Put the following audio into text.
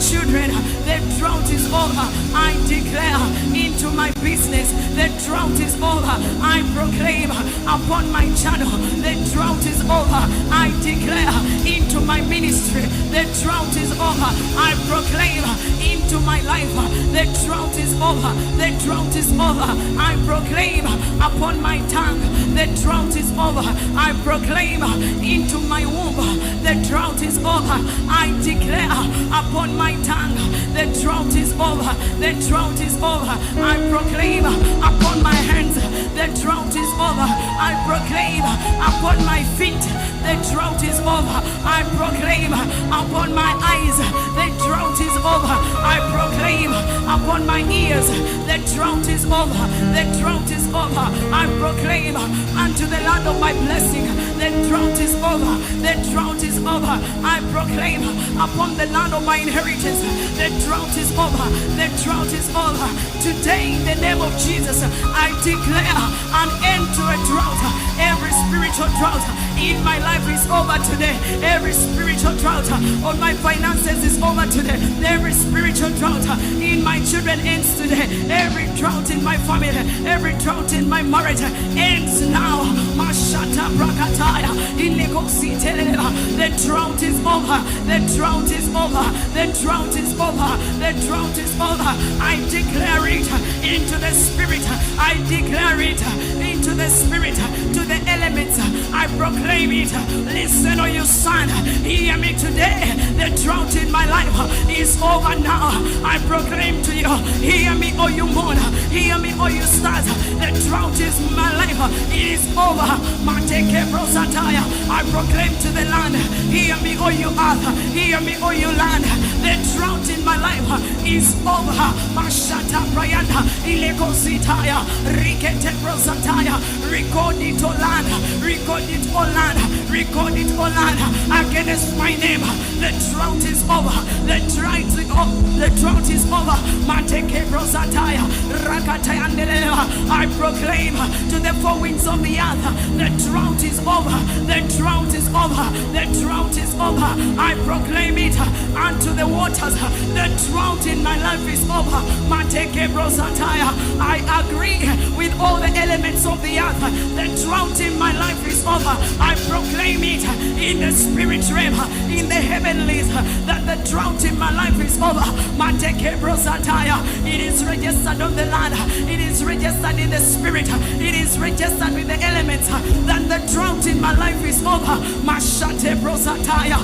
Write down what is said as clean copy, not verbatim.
children, the drought is over. I declare into my business, the drought is over. I proclaim upon my channel, the drought is over. I declare into my ministry, the drought is over. I proclaim into my life, the drought is over. The drought is over. I proclaim upon my tongue, the drought is over. I proclaim into my womb, the drought is over. I declare upon my tongue, the drought is over. The drought is over. I proclaim upon my hands, the drought is over. I proclaim upon my feet, the drought is over. I proclaim upon my eyes, the drought is over. I proclaim upon my ears, the drought is over. The drought is over. I proclaim unto the land of my blessing, the drought is over. The drought is over. I proclaim upon the land of my inheritance, the drought is over. The drought is over. Today, in the name of Jesus, I declare an end to a drought. Every spiritual drought in my life is over today. Every spiritual drought on my finances is over today. Every spiritual drought in my children ends today. Every drought in my family, every drought in my marriage ends now. Mashata brakataya, ilegositeleva. The drought is over. The drought is over. The drought is over. The drought is over. I declare it into the spirit. I declare it into the spirit, to the elements. I proclaim it. Listen, oh you son, hear me today. The drought in my life is over now. I proclaim to you, hear me, oh you moon, hear me, oh you stars. The drought is my life, it is over. I proclaim to the land, hear me, oh you earth, hear me, oh you land. The drought in my life is over. Mashata Brianda, Ilegositaya, Rikete Rosataya, record it all land, record it all land, record it all land against my name. The drought is over. The drought is over. The drought is over. Mateke Rosataya, Rakataya Ndeleva. I proclaim to the four winds of the earth, the drought is over. The drought is over. The drought is over. I proclaim it unto the waters. The drought in my life is over. Mateke Rosataya. I agree with all the elements of the earth. The drought in my life is over. I proclaim it in the spirit realm, in the heavenlies, that the drought in my life is over. It is registered on the land. It is registered in the spirit. It is registered with the elements that the drought in my life is over. Mashate brosataya.